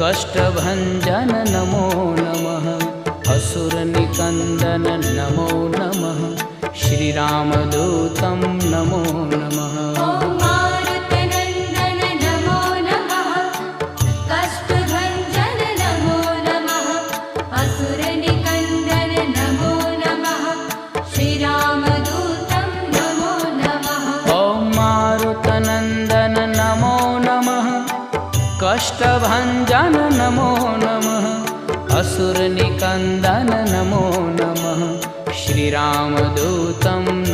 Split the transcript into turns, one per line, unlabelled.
कष्टभञ्जन नमो नमः। असुरनिकन्दन नमो नमः। श्रीरामदूतं नमो नमः। कष्टभञ्जन नमो नमः। असुरनिकन्दन नमो नमः। श्रीरामदूतं